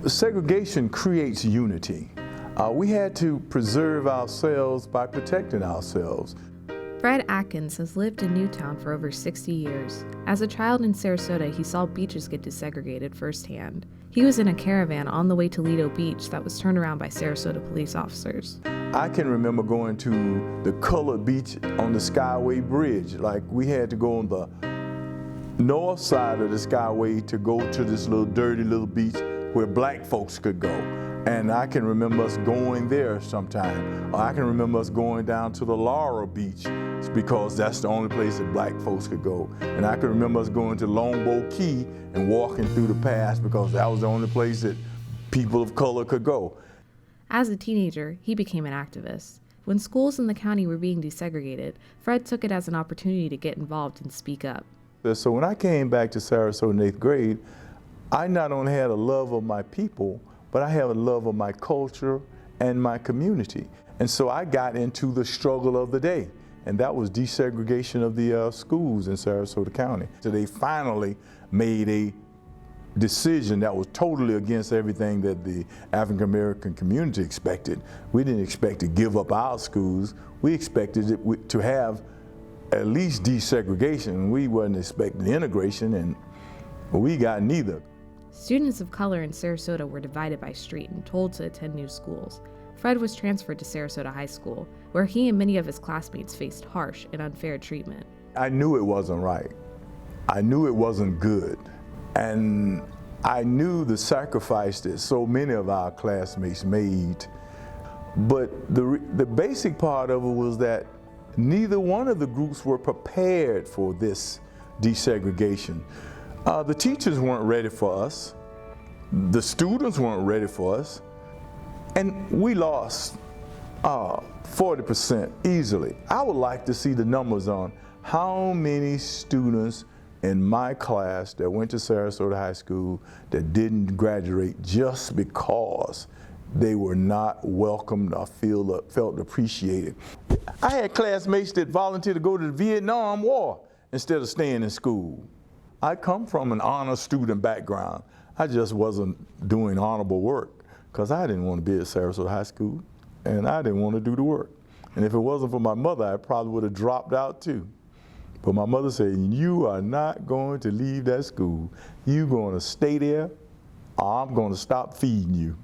Segregation creates unity. We had to preserve ourselves by protecting ourselves. Fred Atkins has lived in Newtown for over 60 years. As a child in Sarasota, he saw beaches get desegregated firsthand. He was in a caravan on the way to Lido Beach that was turned around by Sarasota police officers. I can remember going to the colored beach on the Skyway Bridge. Like, we had to go on the north side of the Skyway to go to this little dirty little beach where black folks could go. And I can remember us going there sometime. Or I can remember us going down to the Laurel Beach because that's the only place that black folks could go. And I can remember us going to Longboat Key and walking through the pass because that was the only place that people of color could go. As a teenager, he became an activist. When schools in the county were being desegregated, Fred took it as an opportunity to get involved and speak up. So when I came back to Sarasota in 8th grade, I not only had a love of my people, but I have a love of my culture and my community. And so I got into the struggle of the day, and that was desegregation of the schools in Sarasota County. So they finally made a decision that was totally against everything that the African American community expected. We didn't expect to give up our schools. We expected it to have at least desegregation. We wasn't expecting integration, and we got neither. Students of color in Sarasota were divided by street and told to attend new schools. Fred was transferred to Sarasota High School, where he and many of his classmates faced harsh and unfair treatment. I knew it wasn't right. I knew it wasn't good. And I knew the sacrifice that so many of our classmates made. But the basic part of it was that neither one of the groups were prepared for this desegregation. The teachers weren't ready for us. The students weren't ready for us. And we lost 40% easily. I would like to see the numbers on how many students in my class that went to Sarasota High School that didn't graduate just because they were not welcomed or felt appreciated. I had classmates that volunteered to go to the Vietnam War instead of staying in school. I come from an honor student background. I just wasn't doing honorable work because I didn't want to be at Sarasota High School and I didn't want to do the work. And if it wasn't for my mother, I probably would have dropped out too. But my mother said, you are not going to leave that school. You're going to stay there or I'm going to stop feeding you.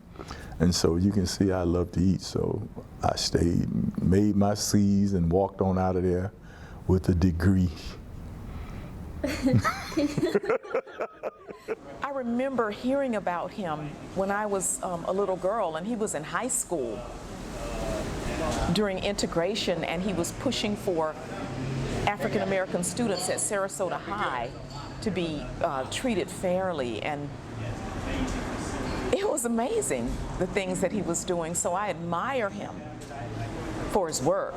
And so you can see I love to eat, so I stayed, made my C's and walked on out of there with a degree. I remember hearing about him when I was a little girl, and he was in high school during integration, and he was pushing for African American students at Sarasota High to be treated fairly, and it was amazing the things that he was doing, so I admire him for his work.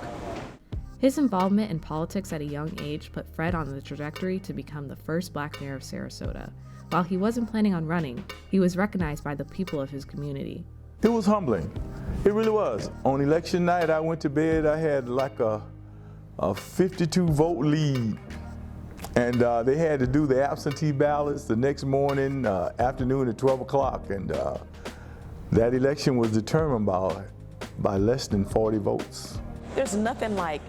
His involvement in politics at a young age put Fred on the trajectory to become the first black mayor of Sarasota. While he wasn't planning on running, he was recognized by the people of his community. It was humbling. It really was. On election night, I went to bed, I had like a 52 vote lead. And they had to do the absentee ballots the next morning, afternoon at 12 o'clock. And that election was determined by less than 40 votes. There's nothing like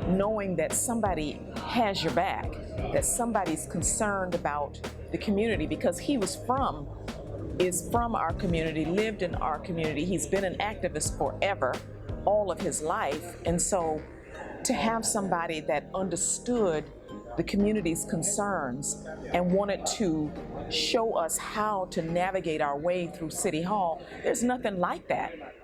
knowing that somebody has your back, that somebody's concerned about the community, because he is from our community, lived in our community. He's been an activist forever, all of his life. And so to have somebody that understood the community's concerns and wanted to show us how to navigate our way through City Hall, there's nothing like that.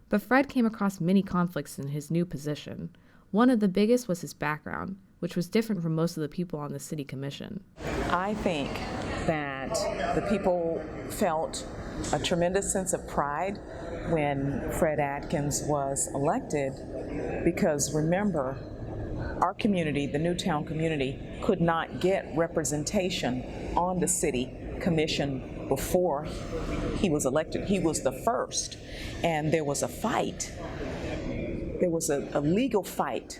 But Fred came across many conflicts in his new position. One of the biggest was his background, which was different from most of the people on the city commission. I think that the people felt a tremendous sense of pride when Fred Atkins was elected, because remember, our community, the Newtown community, could not get representation on the city commission before he was elected. He was the first, and there was a fight. There was a legal fight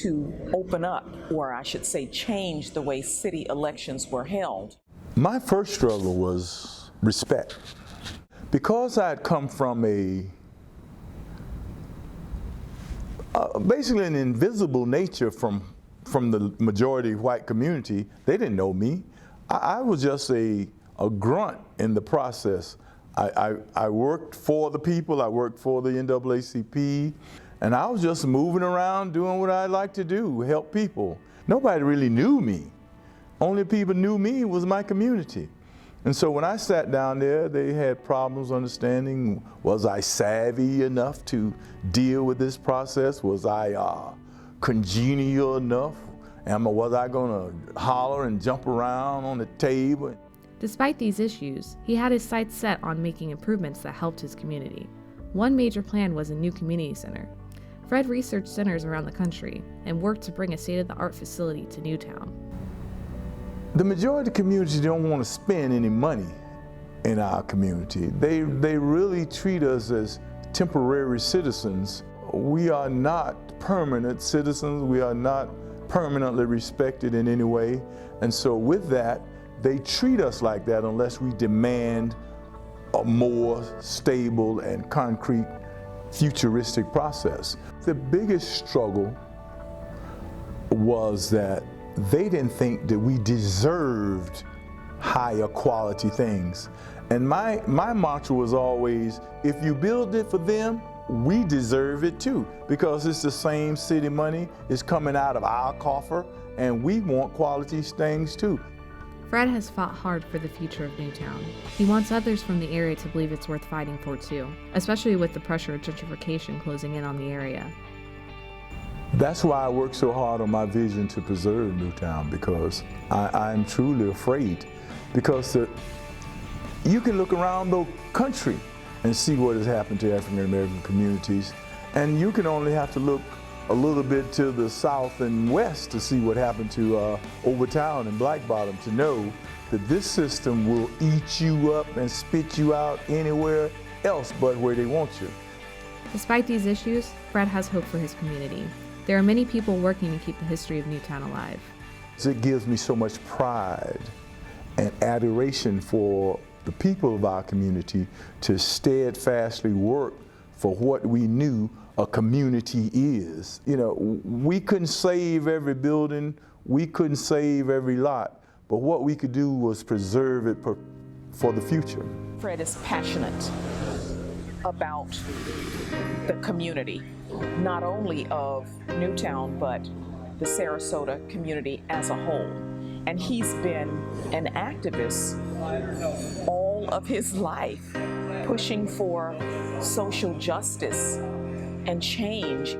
to open up, or I should say change the way city elections were held. My first struggle was respect. Because I had come from basically an invisible nature from the majority white community, they didn't know me. I was just a grunt in the process. I worked for the people, I worked for the NAACP, and I was just moving around doing what I like to do, help people. Nobody really knew me. Only people knew me was my community. And so when I sat down there, they had problems understanding, was I savvy enough to deal with this process? Was I congenial enough? Was I gonna holler and jump around on the table? Despite these issues, he had his sights set on making improvements that helped his community. One major plan was a new community center. Fred researched centers around the country and worked to bring a state-of-the-art facility to Newtown. The majority of the community don't want to spend any money in our community. They really treat us as temporary citizens. We are not permanent citizens. We are not permanently respected in any way. And so with that, they treat us like that unless we demand a more stable and concrete futuristic process. The biggest struggle was that they didn't think that we deserved higher quality things. And my mantra was always, if you build it for them, we deserve it too, because it's the same city money, it's coming out of our coffer, and we want quality things too. Fred has fought hard for the future of Newtown. He wants others from the area to believe it's worth fighting for too, especially with the pressure of gentrification closing in on the area. That's why I work so hard on my vision to preserve Newtown, because I'm truly afraid. Because you can look around the country and see what has happened to African American communities, and you can only have to look a little bit to the south and west to see what happened to Overtown and Black Bottom to know that this system will eat you up and spit you out anywhere else but where they want you. Despite these issues, Fred has hope for his community. There are many people working to keep the history of Newtown alive. It gives me so much pride and adoration for the people of our community to steadfastly work for what we knew a community is. You know, we couldn't save every building, we couldn't save every lot, but what we could do was preserve it for the future. Fred is passionate about the community, not only of Newtown, but the Sarasota community as a whole. And he's been an activist all of his life, pushing for social justice and change.